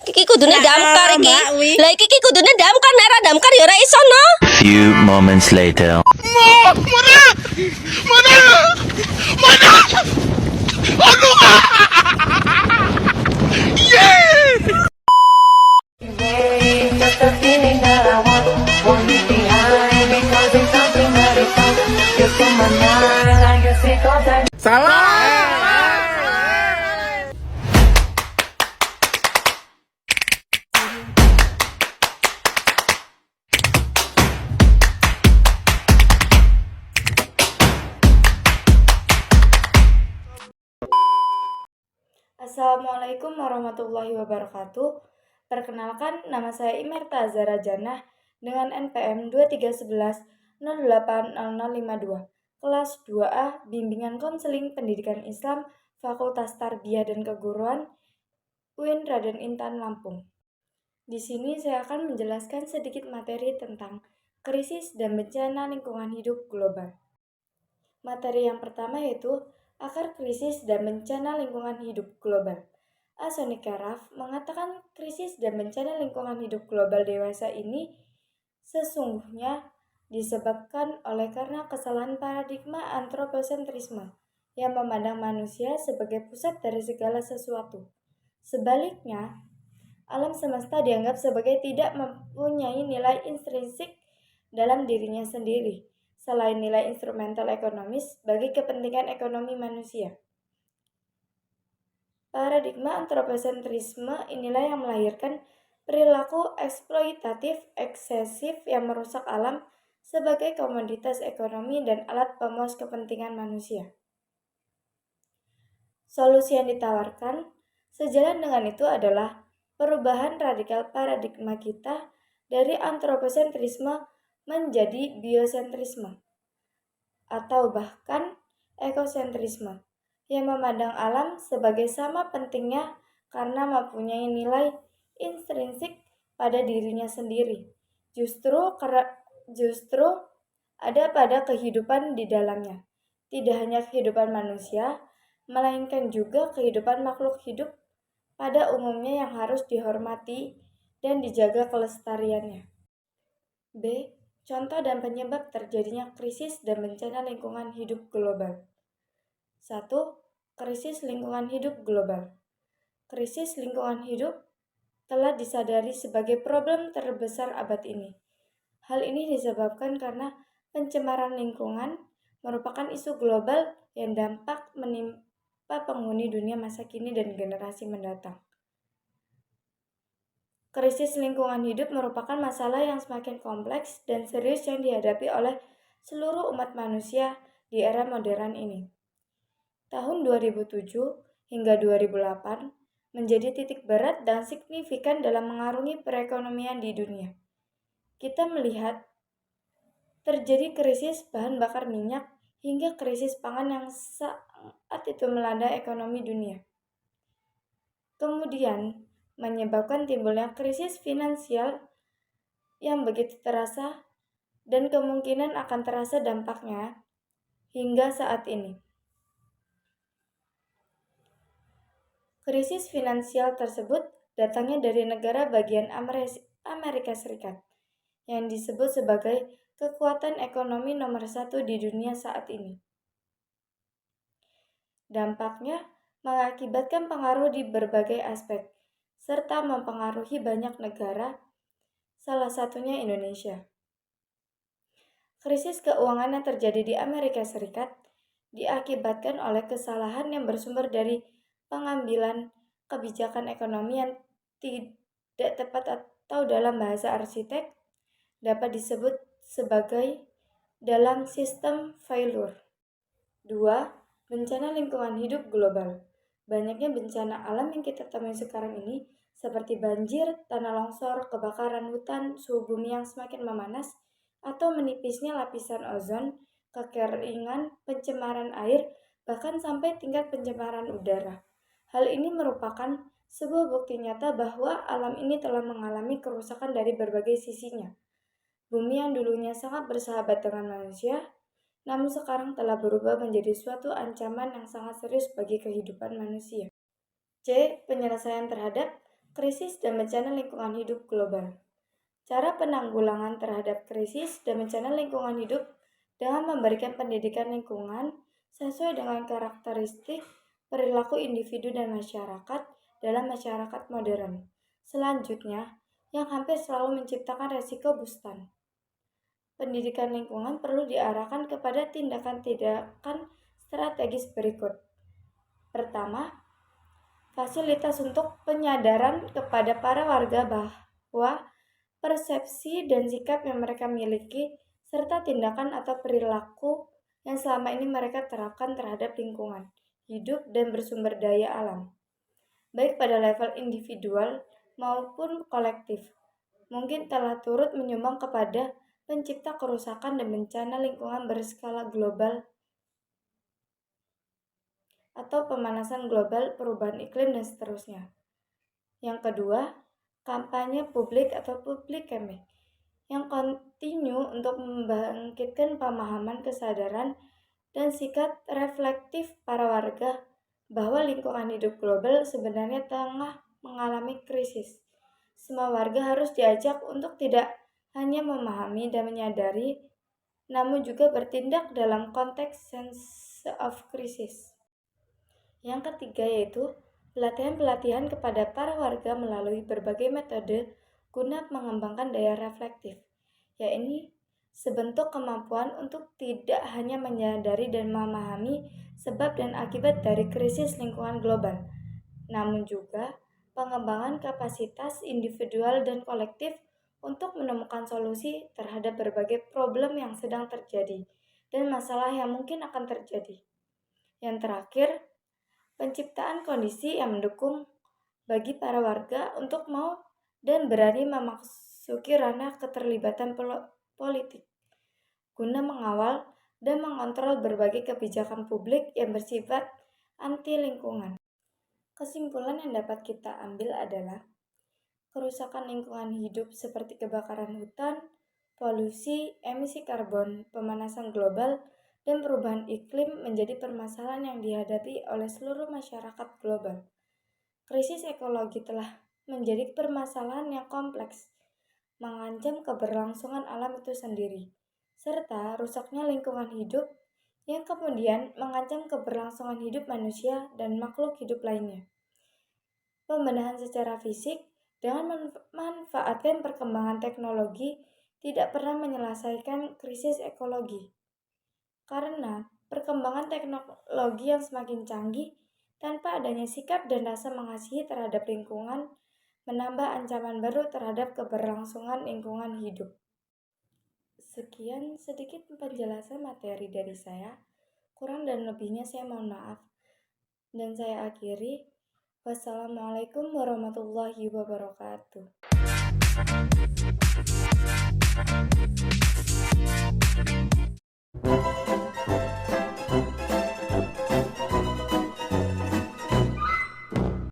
Iki kudune damkar iki. Mbak Wi. Lah iki kudune damkar, nek ora damkar ya ora iso no. Few moments later. Just a feeling that I want it behind because it's something that is just on my mind. I guess it goes that. Salah. Assalamualaikum warahmatullahi wabarakatuh. Perkenalkan, nama saya Imerta Azara Jannah dengan NPM 2311080052, kelas 2A, Bimbingan Konseling Pendidikan Islam, Fakultas Tarbiyah dan Keguruan, UIN Raden Intan Lampung. Di sini saya akan menjelaskan sedikit materi tentang krisis dan bencana lingkungan hidup global. Materi yang pertama yaitu akar krisis dan bencana lingkungan hidup global. Asoni Karaf mengatakan krisis dan bencana lingkungan hidup global dewasa ini sesungguhnya disebabkan oleh karena kesalahan paradigma antroposentrisme yang memandang manusia sebagai pusat dari segala sesuatu. Sebaliknya, alam semesta dianggap sebagai tidak mempunyai nilai intrinsik dalam dirinya sendiri, selain nilai instrumental ekonomis bagi kepentingan ekonomi manusia. Paradigma antroposentrisme inilah yang melahirkan perilaku eksploitatif eksesif yang merusak alam sebagai komoditas ekonomi dan alat pemuas kepentingan manusia. Solusi yang ditawarkan sejalan dengan itu adalah perubahan radikal paradigma kita dari antroposentrisme menjadi biosentrisme atau bahkan ekosentrisme yang memandang alam sebagai sama pentingnya karena mempunyai nilai intrinsik pada dirinya sendiri. Justru ada pada kehidupan di dalamnya. Tidak hanya kehidupan manusia, melainkan juga kehidupan makhluk hidup pada umumnya yang harus dihormati dan dijaga kelestariannya. B. Contoh dan penyebab terjadinya krisis dan bencana lingkungan hidup global. 1. Krisis lingkungan hidup global. Krisis lingkungan hidup telah disadari sebagai problem terbesar abad ini. Hal ini disebabkan karena pencemaran lingkungan merupakan isu global yang dampak menimpa penghuni dunia masa kini dan generasi mendatang. Krisis lingkungan hidup merupakan masalah yang semakin kompleks dan serius yang dihadapi oleh seluruh umat manusia di era modern ini. Tahun 2007 hingga 2008 menjadi titik berat dan signifikan dalam mengarungi perekonomian di dunia. Kita melihat terjadi krisis bahan bakar minyak hingga krisis pangan yang saat itu melanda ekonomi dunia. Kemudian menyebabkan timbulnya krisis finansial yang begitu terasa dan kemungkinan akan terasa dampaknya hingga saat ini. Krisis finansial tersebut datangnya dari negara bagian Amerika Serikat yang disebut sebagai kekuatan ekonomi nomor 1 di dunia saat ini. Dampaknya mengakibatkan pengaruh di berbagai aspek, serta mempengaruhi banyak negara, salah satunya Indonesia. Krisis keuangan yang terjadi di Amerika Serikat diakibatkan oleh kesalahan yang bersumber dari pengambilan kebijakan ekonomi yang tidak tepat atau dalam bahasa arsitek dapat disebut sebagai dalam sistem failure. 2. Bencana lingkungan hidup global. Banyaknya bencana alam yang kita temui sekarang ini seperti banjir, tanah longsor, kebakaran hutan, suhu bumi yang semakin memanas, atau menipisnya lapisan ozon, kekeringan, pencemaran air, bahkan sampai tingkat pencemaran udara. Hal ini merupakan sebuah bukti nyata bahwa alam ini telah mengalami kerusakan dari berbagai sisinya. Bumi yang dulunya sangat bersahabat dengan manusia, namun sekarang telah berubah menjadi suatu ancaman yang sangat serius bagi kehidupan manusia. C. Penyelesaian terhadap Krisis dan bencana lingkungan hidup global. Cara penanggulangan terhadap krisis dan bencana lingkungan hidup dengan memberikan pendidikan lingkungan sesuai dengan karakteristik perilaku individu dan masyarakat dalam masyarakat modern. Selanjutnya, yang hampir selalu menciptakan resiko bustan. Pendidikan lingkungan perlu diarahkan kepada tindakan-tindakan strategis berikut. Pertama, fasilitas untuk penyadaran kepada para warga bahwa persepsi dan sikap yang mereka miliki serta tindakan atau perilaku yang selama ini mereka terapkan terhadap lingkungan, hidup, dan bersumber daya alam, baik pada level individual maupun kolektif, mungkin telah turut menyumbang kepada pencipta kerusakan dan bencana lingkungan berskala global atau pemanasan global, perubahan iklim, dan seterusnya. Yang kedua, kampanye publik atau public campaign yang kontinu untuk membangkitkan pemahaman, kesadaran, dan sikap reflektif para warga bahwa lingkungan hidup global sebenarnya tengah mengalami krisis. Semua warga harus diajak untuk tidak hanya memahami dan menyadari, namun juga bertindak dalam konteks sense of crisis. Yang ketiga yaitu pelatihan-pelatihan kepada para warga melalui berbagai metode guna mengembangkan daya reflektif, yaitu sebentuk kemampuan untuk tidak hanya menyadari dan memahami sebab dan akibat dari krisis lingkungan global, namun juga pengembangan kapasitas individual dan kolektif untuk menemukan solusi terhadap berbagai problem yang sedang terjadi dan masalah yang mungkin akan terjadi. Yang terakhir, penciptaan kondisi yang mendukung bagi para warga untuk mau dan berani memasuki ranah keterlibatan politik guna mengawal dan mengontrol berbagai kebijakan publik yang bersifat anti lingkungan. Kesimpulan yang dapat kita ambil adalah kerusakan lingkungan hidup seperti kebakaran hutan, polusi, emisi karbon, pemanasan global, dan perubahan iklim menjadi permasalahan yang dihadapi oleh seluruh masyarakat global. Krisis ekologi telah menjadi permasalahan yang kompleks, mengancam keberlangsungan alam itu sendiri, serta rusaknya lingkungan hidup yang kemudian mengancam keberlangsungan hidup manusia dan makhluk hidup lainnya. Pembenahan secara fisik dengan memanfaatkan perkembangan teknologi tidak pernah menyelesaikan krisis ekologi. Karena perkembangan teknologi yang semakin canggih tanpa adanya sikap dan rasa mengasihi terhadap lingkungan menambah ancaman baru terhadap keberlangsungan lingkungan hidup. Sekian sedikit penjelasan materi dari saya. Kurang dan lebihnya saya mohon maaf. Dan saya akhiri. Wassalamualaikum warahmatullahi wabarakatuh.